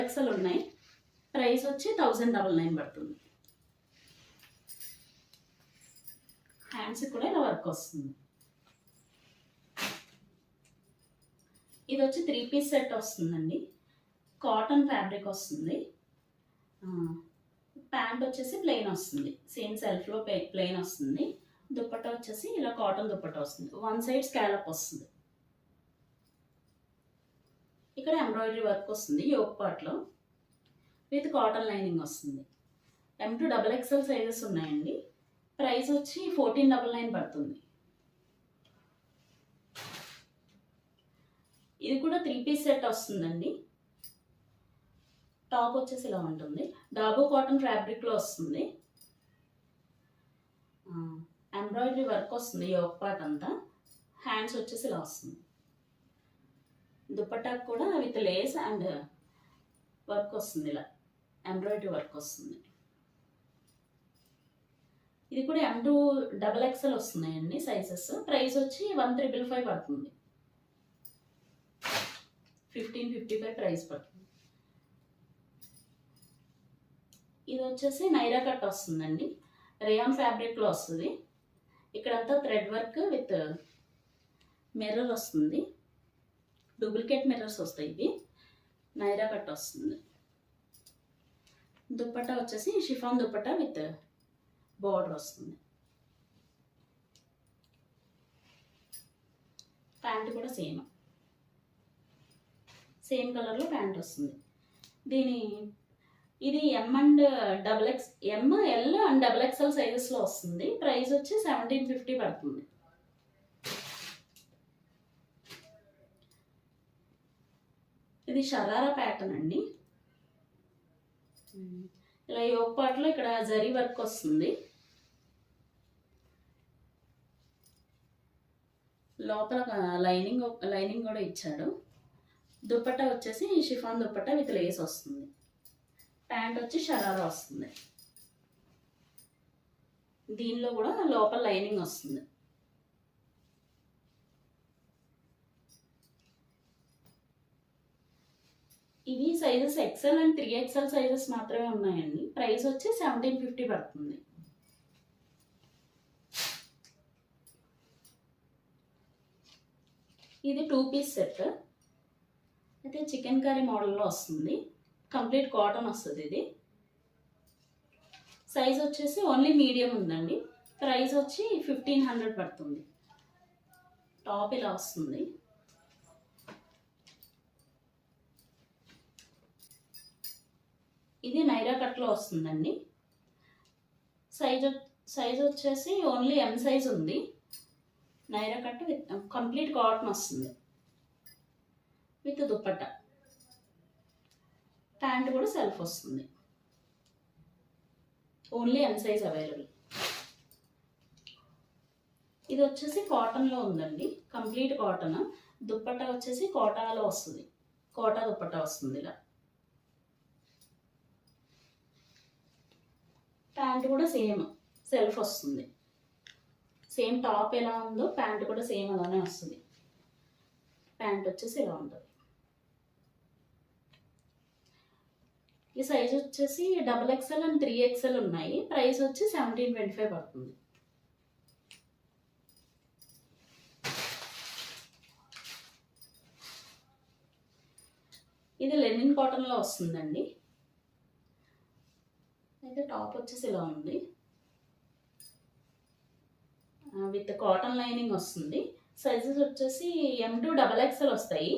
XL ఉన్నాయి. Price వచ్చి 1099 పడుతుంది. హ్యాండ్స్ కూడా ఇలా వర్క్ వస్తుంది. ఇది వచ్చి 3 పీస్ సెట్ వస్తుందండి. కాటన్ ఫ్యాబ్రిక్ వస్తుంది. ప్యాంట్ వచ్చేసి ప్లెయిన్ వస్తుంది. సేమ్ సెల్ఫ్లో ప్లెయిన్ వస్తుంది. దుప్పట్టా వచ్చేసి ఇలా కాటన్ దుప్పట్టా వస్తుంది. వన్ సైడ్ స్కాలప్ వస్తుంది. ఇక్కడ ఎంబ్రాయిడరీ వర్క్ వస్తుంది యోక్ పార్ట్లో విత్ కాటన్ లైనింగ్ వస్తుంది. M2 XXL సైజెస్ ఉన్నాయండి. ప్రైస్ వచ్చి 1499 పడుతుంది. ఇది కూడా 3 పీస్ సెట్ వస్తుందండి. టాప్ వచ్చేసి ఇలా ఉంటుంది. డాబో కాటన్ ఫ్యాబ్రిక్లో వస్తుంది. ఎంబ్రాయిడరీ వర్క్ వస్తుంది యోక్ పార్ట్ అంతా. హ్యాండ్స్ వచ్చేసి ఇలా వస్తుంది. దుపట్టాకు కూడా విత్ లేస్ అండ్ వర్క్ వస్తుంది. ఇలా ఎంబ్రాయిడరీ వర్క్ వస్తుంది. ఇది కూడా M2 XXL వస్తున్నాయండి సైజెస్. ప్రైస్ వచ్చి 1355 పడుతుంది. 1555 ప్రైస్ పడుతుంది. ఇది వచ్చేసి నైరా కట్ వస్తుందండి. రేయాన్ ఫ్యాబ్రిక్లో వస్తుంది. ఇక్కడంతా థ్రెడ్ వర్క్ విత్ మిర్రర్ వస్తుంది. డూప్లికేట్ మిర్రర్స్ వస్తాయి. ఇవి నైరా కట్ వస్తుంది. దుప్పట్టా వచ్చేసి షిఫాన్ దుప్పట్టా విత్ బార్డర్ వస్తుంది. ప్యాంట్ కూడా సేమ్ కలర్లో ప్యాంట్ వస్తుంది. ఇది M and M, L and XXL సైజెస్లో వస్తుంది. ప్రైస్ వచ్చి 1750 పడుతుంది. ఇది షరారా ప్యాటర్న్ అండి. ఇలా యోక్ పార్ట్లో ఇక్కడ జరీ వర్క్ వస్తుంది. లోపల లైనింగ్ కూడా ఇచ్చాడు. దుపట్టా వచ్చేసి షిఫాన్ దుపట్టా విత్ లేస్ వస్తుంది. ప్యాంట్ వచ్చి షరారా వస్తుంది. దీనిలో కూడా లోపల లైనింగ్ వస్తుంది. ఇవి sizes XL and 3XL sizes మాత్రమే ఉన్నాయండి. ప్రైస్ వచ్చి 1750 పడుతుంది. ఇది 2 పీస్ సెట్. అయితే చికెన్ కర్రీ మోడల్లో వస్తుంది. కంప్లీట్ కాటన్ వస్తుంది. ఇది సైజ్ వచ్చేసి ఓన్లీ మీడియం ఉందండి. ప్రైస్ వచ్చి 1500 పడుతుంది. టాప్ ఇలా వస్తుంది. ఇది నైరా కట్లో వస్తుందండి. సైజ్ వచ్చేసి ఓన్లీ M సైజ్ ఉంది. Naira cut with complete cotton వస్తుంది విత్ దుపట్టా. ప్యాంట్ కూడా సెల్ఫ్ వస్తుంది. Only M size available. ఇది వచ్చేసి కాటన్లో ఉందండి. Complete cotton. దుపట్టా వచ్చేసి కోటాలో వస్తుంది. కోటా దుపట్టా వస్తుంది. ఇలా ప్యాంట్ కూడా సేమ్ సెల్ఫ్ వస్తుంది. సేమ్ టాప్ ఎలా ఉందో ప్యాంట్ కూడా సేమ్ అలానే వస్తుంది. ప్యాంట్ వచ్చేసి ఇలా ఉంటుంది. ఈ సైజ్ వచ్చేసి XXL అండ్ 3XL ఉన్నాయి. ప్రైస్ వచ్చి 1725 పడుతుంది. ఇది లెనిన్ కాటన్లో వస్తుందండి. అయితే టాప్ వచ్చేసి ఇలా ఉంది. విత్ కాటన్ లైనింగ్ వస్తుంది. సైజెస్ వచ్చేసి M2 XXL వస్తాయి.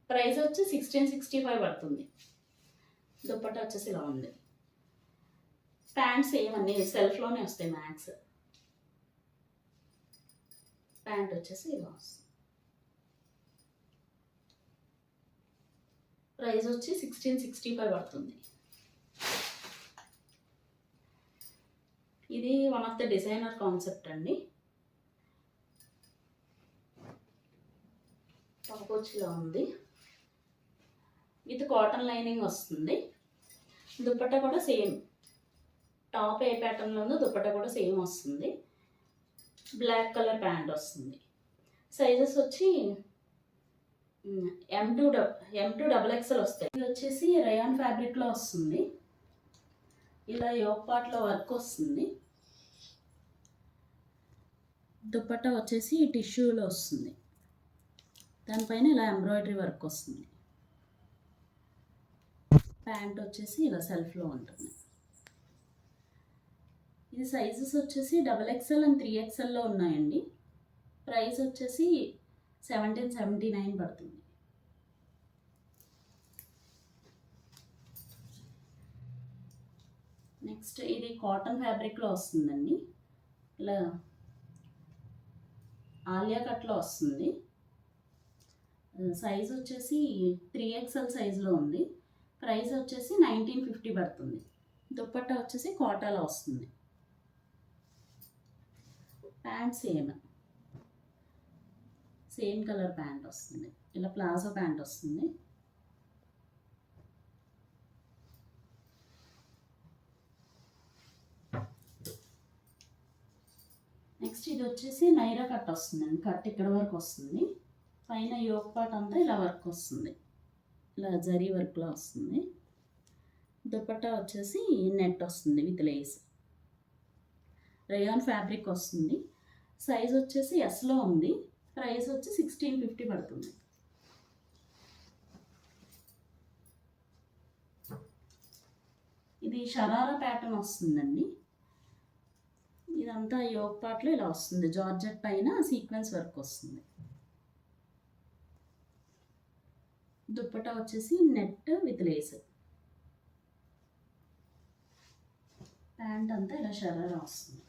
ప్రైస్ వచ్చి 1665 పడుతుంది. దుపట్టా వచ్చేసి ఇలా ఉంది. ప్యాంట్స్ ఏమన్నీ సెల్ఫ్లోనే వస్తాయి మ్యాక్స్. ప్యాంట్ వచ్చేసి ఇలా వస్తుంది. ప్రైస్ వచ్చి 1665 పడుతుంది. ఇది one of the designer concept అండి. టాప్ వచ్చి ఇలా ఉంది. విత్ కాటన్ లైనింగ్ వస్తుంది. దుపట్టా కూడా సేమ్. టాప్ ఏ ప్యాటర్న్లో ఉందో దుపట్టా కూడా సేమ్ వస్తుంది. బ్లాక్ కలర్ ప్యాంట్ వస్తుంది. సైజెస్ వచ్చి M2 డబుల్ ఎక్సెల్ వస్తాయి. ఇది వచ్చేసి రయాన్ ఫ్యాబ్రిక్లో వస్తుంది. ఇలా యోక్ పార్ట్లో వర్క్ వస్తుంది. దుపట్టా వచ్చేసి టిష్యూలో వస్తుంది. దానిపైన ఇలా ఎంబ్రాయిడరీ వర్క్ వస్తుంది. ప్యాంట్ వచ్చేసి ఇలా సెల్ఫ్లో ఉంటుంది. ఇది సైజెస్ వచ్చేసి XXL అండ్ 3XLలో ఉన్నాయండి. ప్రైస్ వచ్చేసి 1779 పడుతుంది. నెక్స్ట్ ఇది కాటన్ ఫ్యాబ్రిక్లో వస్తుందండి. ఇలా ఆలియా కట్లో వస్తుంది. సైజ్ వచ్చేసి 3XL సైజులో ఉంది. ప్రైస్ వచ్చేసి 1950 పడుతుంది. దుపట్టా వచ్చేసి కాటాలో వస్తుంది. ప్యాంట్ సేమ్ కలర్ ప్యాంట్ వస్తుంది. ఇలా ప్లాజో ప్యాంట్ వస్తుంది. నెక్స్ట్ ఇది వచ్చేసి నైరా కట్ వస్తుందండి. కట్ ఇక్కడ వరకు వస్తుంది. పైన యోక్ పార్ట్ అంతా ఇలా వర్క్ వస్తుంది. ఇలా జరీ వర్క్లో వస్తుంది. దుపట్టా వచ్చేసి నెట్ వస్తుంది విత్ లేస్. రేయాన్ ఫ్యాబ్రిక్ వస్తుంది. సైజ్ వచ్చేసి ఎస్లో ఉంది. ప్రైస్ వచ్చి 1650 పడుతుంది. ఇది షరారా ప్యాటర్న్ వస్తుందండి. ఇదంతా యోక్ పార్ట్లో ఇలా వస్తుంది. జార్జెట్ పైన సీక్వెన్స్ వర్క్ వస్తుంది. దుపట్టా వచ్చేసి నెట్ విత్ లేస్. ప్యాంట్ అంతా ఇలా షరారా వస్తుంది.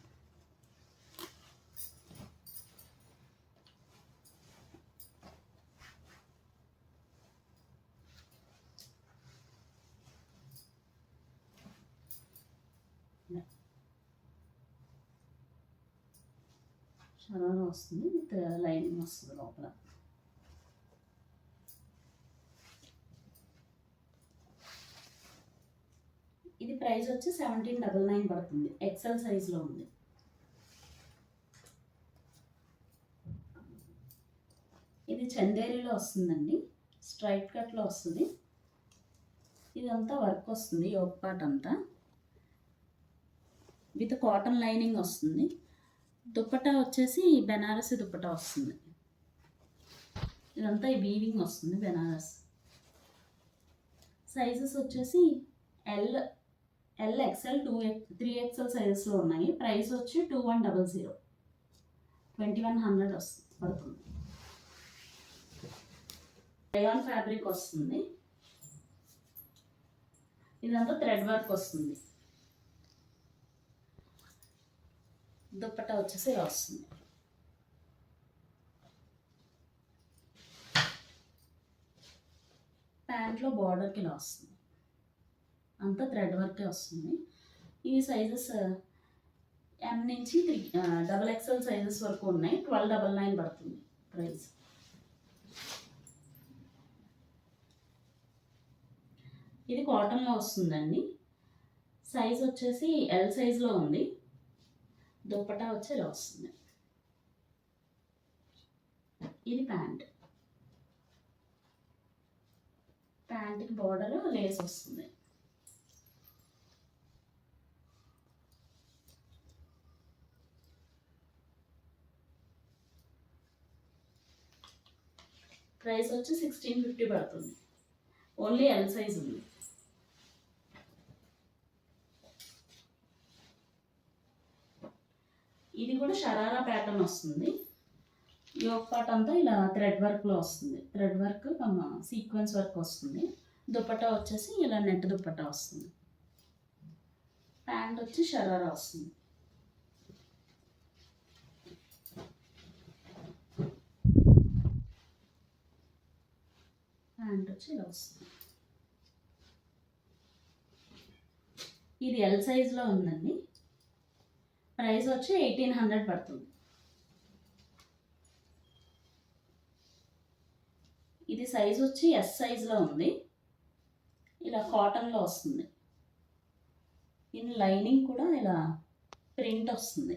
షరారా వస్తుంది విత్ లైనింగ్ వస్తుంది లోపల. ఇది ప్రైస్ వచ్చి 1799 పడుతుంది. XL సైజులో ఉంది. ఇది చందేరీలో వస్తుందండి. స్ట్రైట్ కట్లో వస్తుంది. ఇదంతా వర్క్ వస్తుంది. యోక్ పార్ట్ అంతా విత్ కాటన్ లైనింగ్ వస్తుంది. దుపట్టా వచ్చేసి బెనారసి దుపట్టా వస్తుంది. ఇదంతా వీవింగ్ వస్తుంది బెనారస్. సైజెస్ వచ్చేసి LXL 3XL సైజెస్లో ఉన్నాయి. ప్రైస్ వచ్చి 2100 2100 పడుతుంది. రేయాన్ ఫ్యాబ్రిక్ వస్తుంది. ఇదంతా థ్రెడ్ వర్క్ వస్తుంది. దుపట్టా వచ్చేసి ఇలా వస్తుంది. ప్యాంట్లో బార్డర్కి ఇలా వస్తుంది. అంతా థ్రెడ్ వర్కే వస్తుంది. ఈ సైజెస్ M నుంచి XXL సైజెస్ వరకు ఉన్నాయి. 1299 పడుతుంది ప్రైస్. ఇది కాటన్లో వస్తుందండి. సైజ్ వచ్చేసి L సైజులో ఉంది. దుపట్టా వచ్చి ఇలా వస్తుంది. ఇది ప్యాంట్కి బార్డర్ లేస్ వస్తుంది. ప్రైస్ వచ్చి 1650 పడుతుంది. ఓన్లీ L సైజ్ ఉంది. ఇది కూడా షరారా ప్యాటర్న్ వస్తుంది. యోక్ పార్ట్ అంతా ఇలా థ్రెడ్ వర్క్లో వస్తుంది. థ్రెడ్ వర్క్ సీక్వెన్స్ వర్క్ వస్తుంది. దుపట్టా వచ్చేసి ఇలా నెట్ దుపట్టా వస్తుంది. ప్యాంట్ వచ్చి షరారా వస్తుంది. ప్యాంట్ వచ్చి ఇలా వస్తుంది. ఇది L సైజ్లో ఉందండి. ప్రైస్ వచ్చి 1800 పడుతుంది. ఇది సైజ్ వచ్చి S సైజ్లో ఉంది. ఇలా కాటన్లో వస్తుంది. దీని లైనింగ్ కూడా ఇలా ప్రింట్ వస్తుంది.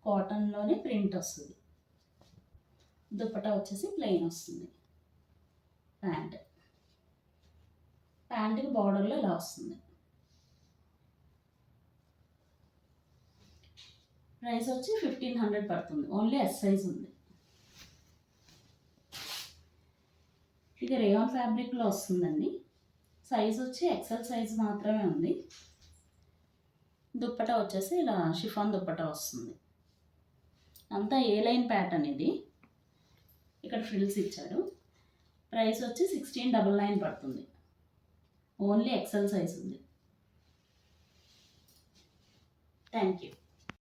కాటన్లోనే ప్రింట్ వస్తుంది. దుపట్టా వచ్చేసి ప్లెయిన్ వస్తుంది. ప్యాంట్కి బార్డర్లో ఇలా వస్తుంది. ప్రైస్ వచ్చి 1500 పడుతుంది. ఓన్లీ ఎస్ సైజ్ ఉంది. ఇది రేయాన్ ఫ్యాబ్రిక్లో వస్తుందండి. సైజ్ వచ్చి ఎక్సెల్ సైజ్ మాత్రమే ఉంది. దుప్పటా వచ్చేసి ఇలా షిఫాన్ దుప్పటా వస్తుంది. అంతా ఏ లైన్ ప్యాటర్న్ ఇది. ఇక్కడ ఫ్రిల్స్ ఇచ్చారు. ప్రైస్ వచ్చి 1699 పడుతుంది. ఓన్లీ ఎక్సెల్ సైజ్ ఉంది. Thank you.